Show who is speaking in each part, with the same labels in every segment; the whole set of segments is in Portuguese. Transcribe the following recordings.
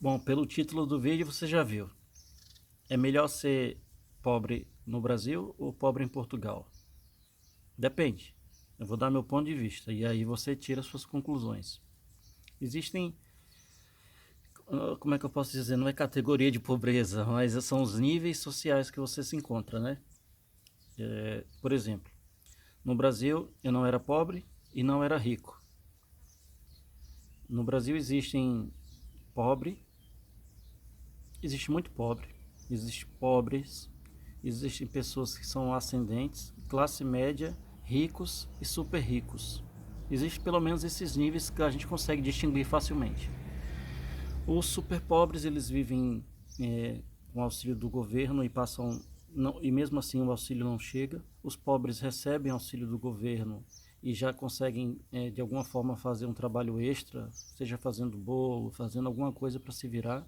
Speaker 1: Bom, pelo título do vídeo você já viu. É melhor ser pobre no Brasil ou pobre em Portugal? Depende. Eu vou dar meu ponto de vista e aí você tira suas conclusões. Existem, como é que eu posso dizer, não é categoria de pobreza, mas são os níveis sociais que você se encontra, né? Por exemplo, no Brasil eu não era pobre e não era rico. No Brasil existem pobre, existe muito pobre, existe pobres, existem pessoas que são ascendentes, classe média, ricos e super ricos. Existem pelo menos esses níveis que a gente consegue distinguir facilmente. Os super pobres eles vivem com auxílio do governo e passam não, e mesmo assim o auxílio não chega. Os pobres recebem auxílio do governo e já conseguem de alguma forma fazer um trabalho extra, seja fazendo bolo, fazendo alguma coisa para se virar.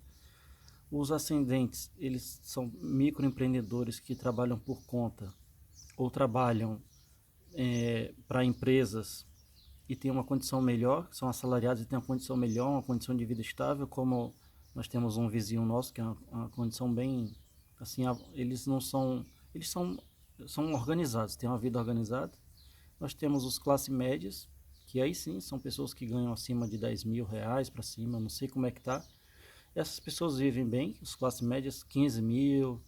Speaker 1: Os ascendentes, eles são microempreendedores que trabalham por conta ou trabalham para empresas e têm uma condição melhor, são assalariados e têm uma condição melhor, uma condição de vida estável, como nós temos um vizinho nosso que é uma condição bem assim, eles não são, eles são organizados, têm uma vida organizada. Nós temos os classe médias, que aí sim são pessoas que ganham acima de 10 mil reais para cima, não sei como é que tá. Essas pessoas vivem bem, os classes médias 15 mil,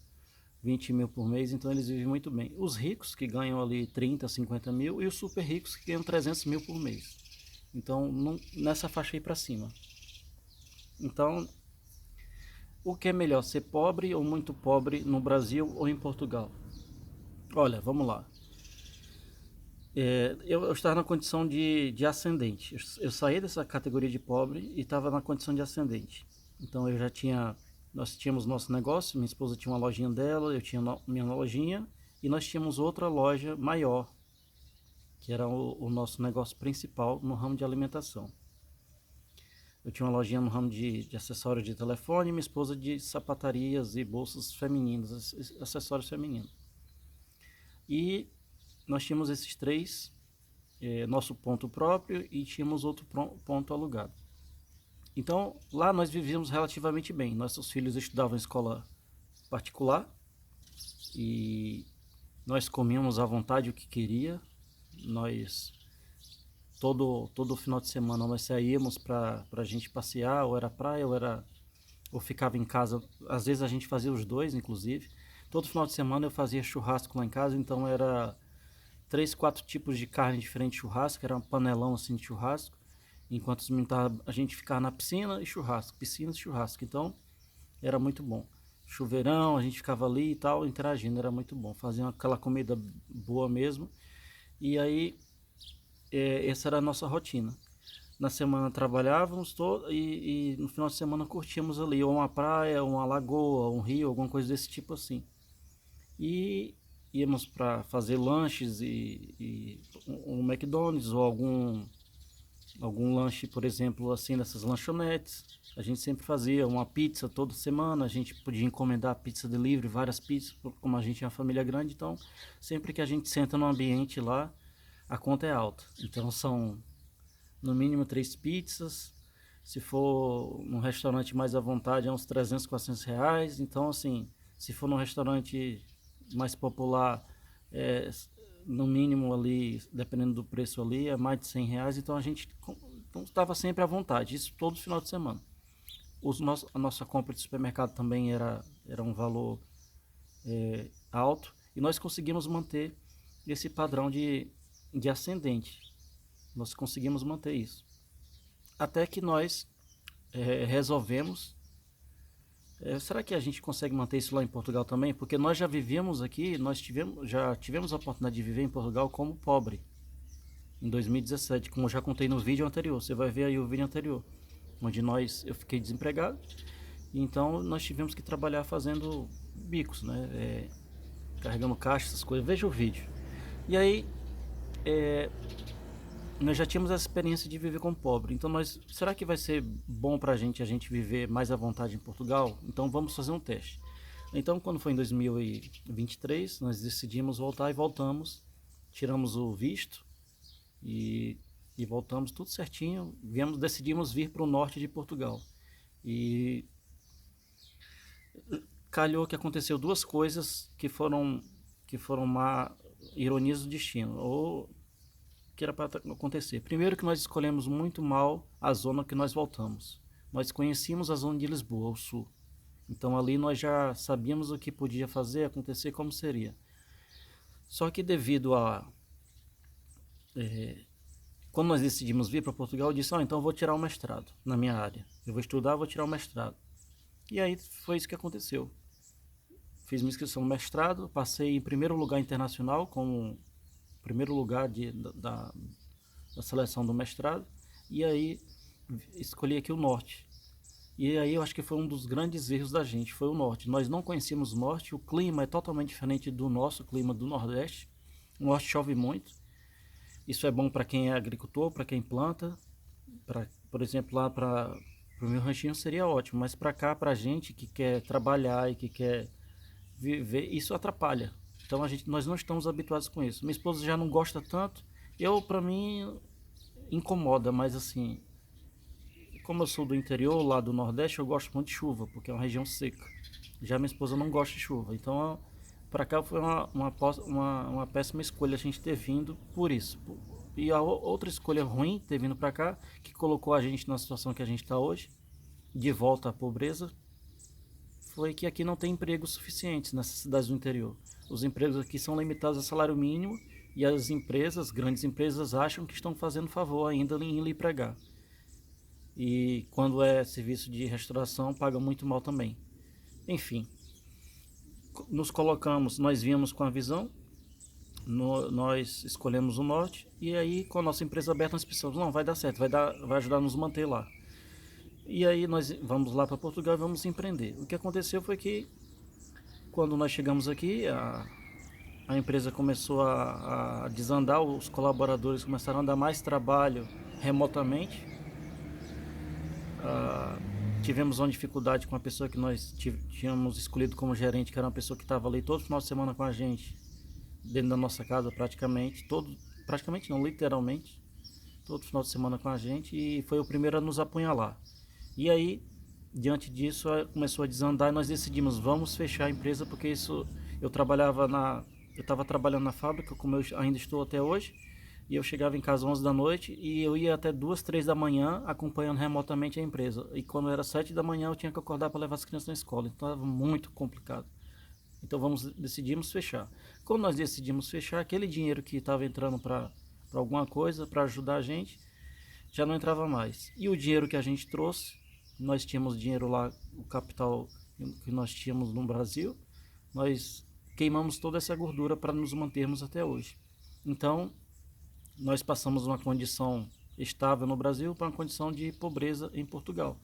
Speaker 1: 20 mil por mês, então eles vivem muito bem. Os ricos que ganham ali 30, 50 mil e os super ricos que ganham 300 mil por mês. Então, nessa faixa aí para cima. Então, o que é melhor, ser pobre ou muito pobre no Brasil ou em Portugal? Olha, vamos lá. Eu estava na condição de ascendente. Eu saí dessa categoria de pobre e estava na condição de ascendente. Então eu já tinha, nós tínhamos nosso negócio, minha esposa tinha uma lojinha dela, eu tinha minha lojinha e nós tínhamos outra loja maior, que era o nosso negócio principal no ramo de alimentação. Eu tinha uma lojinha no ramo de acessórios de telefone, minha esposa de sapatarias e bolsas femininas, acessórios femininos. E nós tínhamos esses três, nosso ponto próprio e tínhamos outro ponto alugado. Então lá nós vivíamos relativamente bem. Nossos filhos estudavam em escola particular e nós comíamos à vontade o que queria. Nós todo final de semana nós saíamos para a gente passear, ou era praia, ou ficava em casa. Às vezes a gente fazia os dois, inclusive. Todo final de semana eu fazia churrasco lá em casa, então era três, quatro tipos de carne diferente de churrasco, era um panelão assim de churrasco. Enquanto a gente ficava na piscina e churrasco, piscina e churrasco. Então era muito bom. Chuveirão, a gente ficava ali e tal, interagindo, era muito bom. Fazia aquela comida boa mesmo. E aí, essa era a nossa rotina. Na semana trabalhávamos todo e no final de semana curtíamos ali, ou uma praia, ou uma lagoa, um rio, alguma coisa desse tipo assim. E íamos para fazer lanches e um McDonald's ou algum lanche, por exemplo, assim, nessas lanchonetes. A gente sempre fazia uma pizza toda semana, a gente podia encomendar pizza delivery, várias pizzas, como a gente é uma família grande, então sempre que a gente senta no ambiente lá, a conta é alta. Então são no mínimo três pizzas, se for num restaurante mais à vontade é uns 300, 400 reais, então assim, se for num restaurante mais popular, é, no mínimo ali, dependendo do preço ali, é mais de 100 reais, então a gente estava sempre à vontade, isso todo final de semana. A nossa compra de supermercado também era um valor alto e nós conseguimos manter esse padrão de ascendente. Nós conseguimos manter isso. Até que nós resolvemos. Será que a gente consegue manter isso lá em Portugal também? Porque nós já vivíamos aqui, já tivemos a oportunidade de viver em Portugal como pobre em 2017, como eu já contei no vídeo anterior. Você vai ver aí o vídeo anterior, onde eu fiquei desempregado, então nós tivemos que trabalhar fazendo bicos, né? Carregando caixa, essas coisas. Veja o vídeo. E aí, nós já tínhamos essa experiência de viver como pobre. Então, será que vai ser bom para a gente viver mais à vontade em Portugal? Então, vamos fazer um teste. Então, quando foi em 2023, nós decidimos voltar e voltamos. Tiramos o visto e, e voltamos tudo certinho. Decidimos vir para o norte de Portugal. E Calhou que aconteceu duas coisas que foram ironias do destino, ou que era para acontecer. Primeiro que nós escolhemos muito mal a zona que nós voltamos. Nós conhecíamos a zona de Lisboa, o sul. Então ali nós já sabíamos o que podia fazer, acontecer, como seria. Só que devido a... Quando nós decidimos vir para Portugal, eu disse, então eu vou tirar o mestrado na minha área. Eu vou estudar, vou tirar o mestrado. E aí foi isso que aconteceu. Fiz minha inscrição no mestrado, passei em primeiro lugar internacional, como primeiro lugar da seleção do mestrado. E aí escolhi aqui o norte. E aí eu acho que foi um dos grandes erros da gente, foi o norte. Nós não conhecíamos o norte, o clima é totalmente diferente do nosso clima do nordeste. O norte chove muito. Isso é bom para quem é agricultor, para quem planta. Por exemplo, lá para o meu ranchinho seria ótimo, mas para cá, para a gente que quer trabalhar e que quer viver, isso atrapalha. Então nós não estamos habituados com isso. Minha esposa já não gosta tanto. Para mim, incomoda, mas assim, como eu sou do interior, lá do Nordeste, eu gosto muito de chuva, porque é uma região seca. Já minha esposa não gosta de chuva. Então, para cá foi uma péssima escolha a gente ter vindo por isso. E a outra escolha ruim ter vindo para cá, que colocou a gente na situação que a gente está hoje, de volta à pobreza, foi que aqui não tem empregos suficientes nessas cidades do interior. Os empregos aqui são limitados a salário mínimo e as empresas, grandes empresas, acham que estão fazendo favor ainda em lhe empregar. E quando é serviço de restauração, paga muito mal também. Enfim, nos colocamos, nós viemos com a visão, nós escolhemos o norte e aí com a nossa empresa aberta nós pensamos, não, vai dar certo, vai ajudar a nos manter lá. E aí nós vamos lá para Portugal e vamos empreender. O que aconteceu foi que quando nós chegamos aqui, a empresa começou a desandar, os colaboradores começaram a dar mais trabalho remotamente. Tivemos uma dificuldade com a pessoa que nós tínhamos escolhido como gerente, que era uma pessoa que estava ali todo final de semana com a gente, dentro da nossa casa praticamente não, literalmente, todo final de semana com a gente, e foi o primeiro a nos apunhalar. E aí, diante disso, começou a desandar e nós decidimos, vamos fechar a empresa, porque isso, eu estava trabalhando na fábrica, como eu ainda estou até hoje, e eu chegava em casa 11 da noite e eu ia até 2, 3 da manhã acompanhando remotamente a empresa. E quando era 7 da manhã eu tinha que acordar para levar as crianças na escola, então estava muito complicado. Então decidimos fechar. Quando nós decidimos fechar, aquele dinheiro que estava entrando para alguma coisa, para ajudar a gente, já não entrava mais. E o dinheiro que a gente trouxe, nós tínhamos dinheiro lá, o capital que nós tínhamos no Brasil, nós queimamos toda essa gordura para nos mantermos até hoje. Então, nós passamos uma condição estável no Brasil para uma condição de pobreza em Portugal.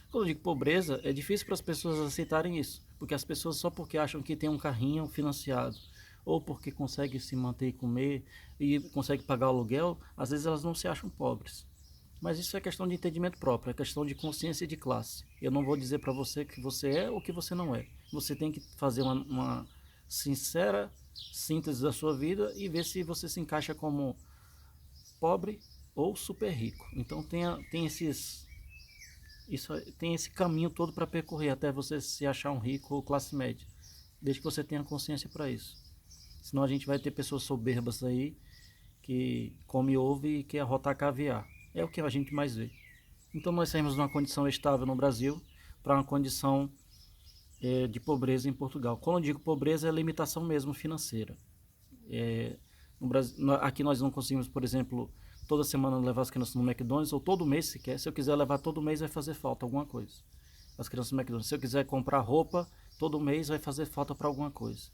Speaker 1: Quando eu digo pobreza, é difícil para as pessoas aceitarem isso, porque as pessoas só porque acham que tem um carrinho financiado ou porque conseguem se manter e comer e conseguem pagar o aluguel, às vezes elas não se acham pobres. Mas isso é questão de entendimento próprio, é questão de consciência de classe. Eu não vou dizer para você que você é ou que você não é. Você tem que fazer uma sincera síntese da sua vida e ver se você se encaixa como pobre ou super rico. Então tem esse caminho todo para percorrer até você se achar um rico ou classe média, desde que você tenha consciência para isso. Senão a gente vai ter pessoas soberbas aí que come ovo e quer arrotar caviar. É o que a gente mais vê. Então nós saímos de uma condição estável no Brasil para uma condição de pobreza em Portugal. Quando eu digo pobreza, é limitação mesmo financeira. No Brasil, aqui nós não conseguimos, por exemplo, toda semana levar as crianças no McDonald's, ou todo mês sequer. Se eu quiser levar todo mês, vai fazer falta alguma coisa. As crianças no McDonald's. Se eu quiser comprar roupa, todo mês vai fazer falta para alguma coisa.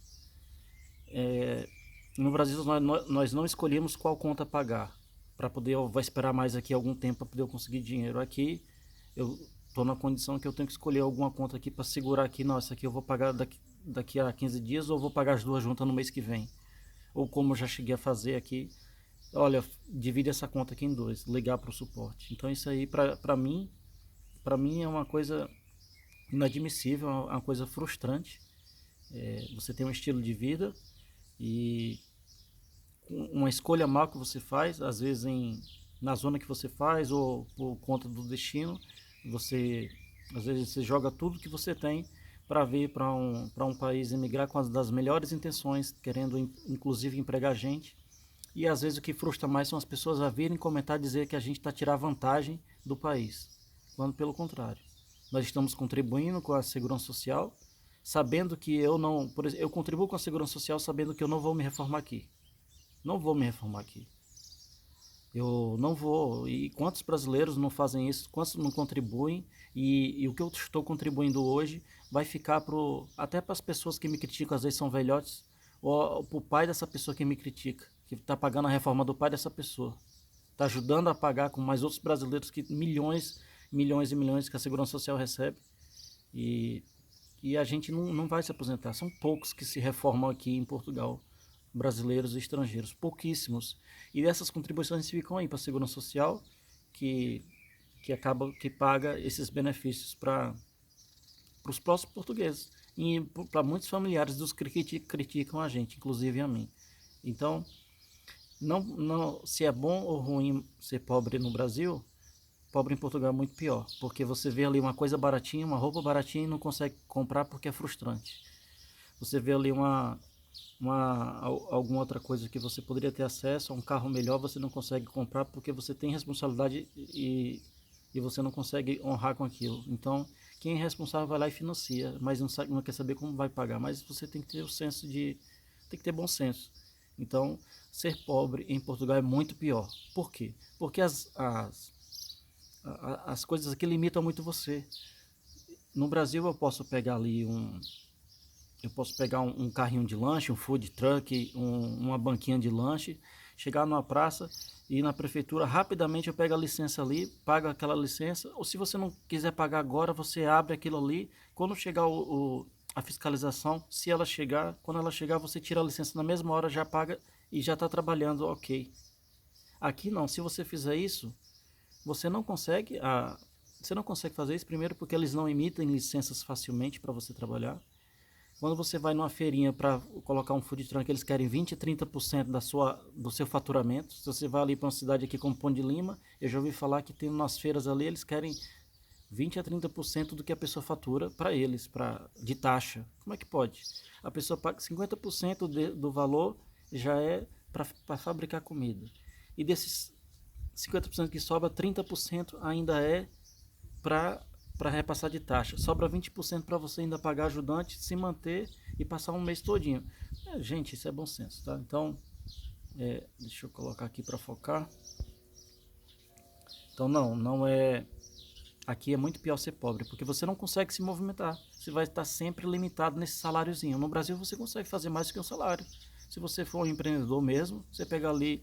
Speaker 1: No Brasil, nós não escolhemos qual conta pagar. Para poder, eu vou esperar mais aqui algum tempo para poder eu conseguir dinheiro. Aqui, eu estou na condição que eu tenho que escolher alguma conta aqui para segurar aqui. Não, essa aqui eu vou pagar daqui a 15 dias ou vou pagar as duas juntas no mês que vem. Ou como eu já cheguei a fazer aqui, olha, divide essa conta aqui em dois, ligar para o suporte. Então isso aí para mim é uma coisa inadmissível, é uma coisa frustrante. Você tem um estilo de vida e uma escolha mal que você faz, às vezes na zona que você faz ou por conta do destino, às vezes você joga tudo que você tem para vir para um país, emigrar com as das melhores intenções, querendo inclusive empregar gente. E às vezes o que frustra mais são as pessoas a virem comentar, dizer que a gente está tirando vantagem do país, quando pelo contrário. Nós estamos contribuindo com a segurança social, sabendo que eu não, por exemplo, eu contribuo com a segurança social sabendo que eu não vou me reformar aqui. Não vou me reformar aqui. Eu não vou. E quantos brasileiros não fazem isso? Quantos não contribuem? E o que eu estou contribuindo hoje vai ficar até para as pessoas que me criticam, às vezes são velhotes, ou para o pai dessa pessoa que me critica, que está pagando a reforma do pai dessa pessoa. Está ajudando a pagar com mais outros brasileiros que milhões, milhões e milhões que a Segurança Social recebe. E, e a gente não vai se aposentar. São poucos que se reformam aqui em Portugal, brasileiros e estrangeiros, pouquíssimos. E essas contribuições ficam aí para a Segurança Social, que que paga esses benefícios para os próprios portugueses e para muitos familiares dos que criticam a gente, inclusive a mim. Então, não, se é bom ou ruim ser pobre no Brasil, pobre em Portugal é muito pior, porque você vê ali uma coisa baratinha, uma roupa baratinha e não consegue comprar porque é frustrante. Você vê ali alguma outra coisa que você poderia ter acesso a um carro melhor, você não consegue comprar porque você tem responsabilidade e você não consegue honrar com aquilo. Então, quem é responsável vai lá e financia, mas não quer saber como vai pagar. Mas você tem que ter tem que ter bom senso. Então, ser pobre em Portugal é muito pior. Por quê? Porque as coisas aqui limitam muito você. No Brasil eu posso pegar ali um carrinho de lanche, um food truck, uma banquinha de lanche, chegar numa praça e ir na prefeitura, rapidamente eu pego a licença ali, pago aquela licença, ou se você não quiser pagar agora, você abre aquilo ali, quando chegar a fiscalização, se ela chegar, quando ela chegar, você tira a licença na mesma hora, já paga e já está trabalhando, ok. Aqui não, se você fizer isso, você não consegue, você não consegue fazer isso, primeiro porque eles não emitem licenças facilmente para você trabalhar. Quando você vai numa feirinha para colocar um food truck, eles querem 20 a 30% do seu faturamento. Se você vai ali para uma cidade aqui como Ponte de Lima, eu já ouvi falar que tem umas feiras ali, eles querem 20 a 30% do que a pessoa fatura para eles, de taxa. Como é que pode? A pessoa paga 50% do valor já é para fabricar comida. E desses 50% que sobra, 30% ainda é para repassar de taxa. Sobra 20% para você ainda pagar ajudante, se manter e passar um mês todinho. Gente, isso é bom senso, tá? Então, deixa eu colocar aqui para focar. Então, não é... Aqui é muito pior ser pobre, porque você não consegue se movimentar. Você vai estar sempre limitado nesse saláriozinho. No Brasil você consegue fazer mais do que um salário. Se você for um empreendedor mesmo, você pega ali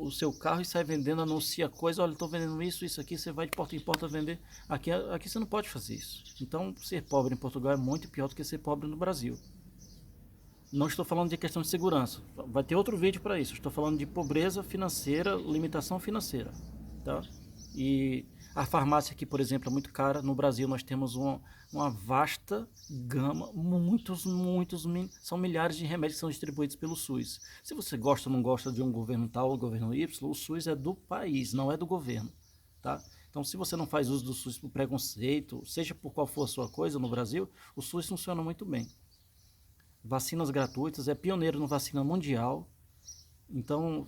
Speaker 1: o seu carro e sai vendendo, anuncia coisa, olha, estou vendendo isso aqui, você vai de porta em porta vender. Aqui você não pode fazer isso. Então, ser pobre em Portugal é muito pior do que ser pobre no Brasil. Não estou falando de questão de segurança. Vai ter outro vídeo para isso. Estou falando de pobreza financeira, limitação financeira, tá? E a farmácia aqui, por exemplo, é muito cara. No Brasil nós temos uma vasta gama, são milhares de remédios que são distribuídos pelo SUS. Se você gosta ou não gosta de um governo tal ou governo Y, o SUS é do país, não é do governo, tá? Então, se você não faz uso do SUS por preconceito, seja por qual for a sua coisa no Brasil, o SUS funciona muito bem. Vacinas gratuitas, é pioneiro no vacina mundial. Então,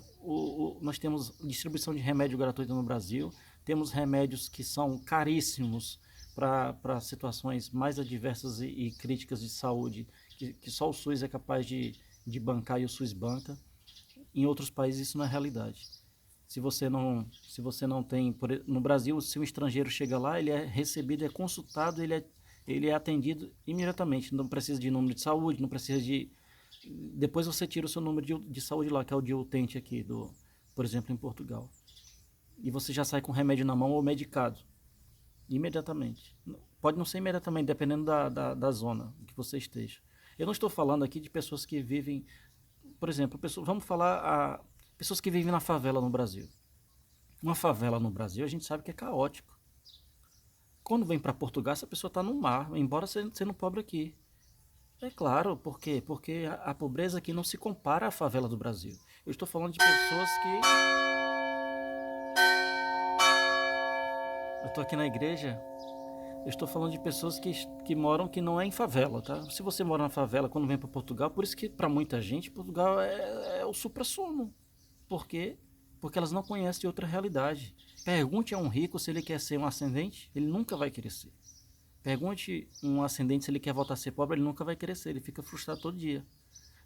Speaker 1: nós temos distribuição de remédio gratuito no Brasil, temos remédios que são caríssimos para situações mais adversas e críticas de saúde, que só o SUS é capaz de bancar e o SUS banca. Em outros países isso não é realidade. Se você não tem... No Brasil, se um estrangeiro chega lá, ele é recebido, é consultado, ele é atendido imediatamente. Não precisa de número de saúde, não precisa de... Depois você tira o seu número de saúde lá, que é o de utente aqui, por exemplo, em Portugal. E você já sai com remédio na mão ou medicado. Imediatamente. Pode não ser imediatamente, dependendo da zona que você esteja. Eu não estou falando aqui de pessoas que vivem... Por exemplo, vamos falar pessoas que vivem na favela no Brasil. Uma favela no Brasil, a gente sabe que é caótico. Quando vem para Portugal, essa pessoa está no mar, embora sendo pobre aqui. É claro, por quê? Porque a pobreza aqui não se compara à favela do Brasil. Eu estou falando de pessoas que... Eu estou aqui na igreja, Eu estou falando de pessoas que moram que não é em favela, tá? Se você mora na favela quando vem para Portugal, por isso que para muita gente Portugal é o suprassumo. Por quê? Porque elas não conhecem outra realidade. Pergunte a um rico se ele quer ser um ascendente, ele nunca vai querer ser. Pergunte um ascendente se ele quer voltar a ser pobre, ele nunca vai querer ser, ele fica frustrado todo dia.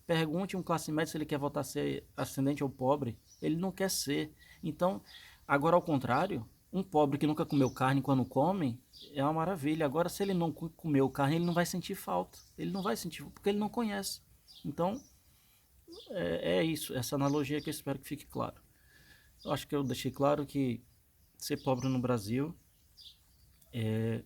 Speaker 1: Pergunte um classe média se ele quer voltar a ser ascendente ou pobre, ele não quer ser. Então, agora ao contrário, um pobre que nunca comeu carne quando come é uma maravilha. Agora, se ele não comeu carne, ele não vai sentir falta. Ele não vai sentir, porque ele não conhece. Então, é isso, essa analogia que eu espero que fique claro. Eu acho que eu deixei claro que ser pobre no Brasil é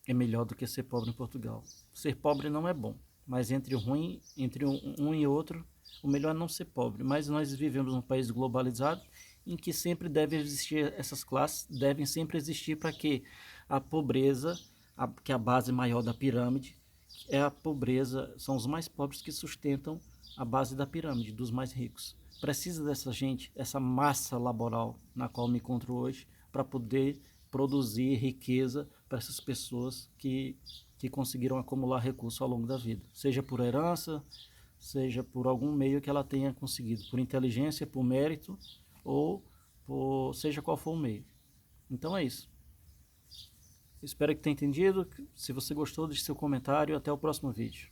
Speaker 1: melhor do que ser pobre em Portugal. Ser pobre não é bom, mas entre um e outro, o melhor é não ser pobre. Mas nós vivemos num país globalizado em que sempre deve existir essas classes, devem sempre existir para que a pobreza, que é a base maior da pirâmide, é a pobreza, são os mais pobres que sustentam a base da pirâmide, dos mais ricos. Precisa dessa gente, essa massa laboral na qual me encontro hoje, para poder produzir riqueza para essas pessoas que conseguiram acumular recursos ao longo da vida, seja por herança, seja por algum meio que ela tenha conseguido, por inteligência, por mérito ou por seja qual for o meio. Então é isso. Espero que tenha entendido. Se você gostou, deixe seu comentário. Até o próximo vídeo.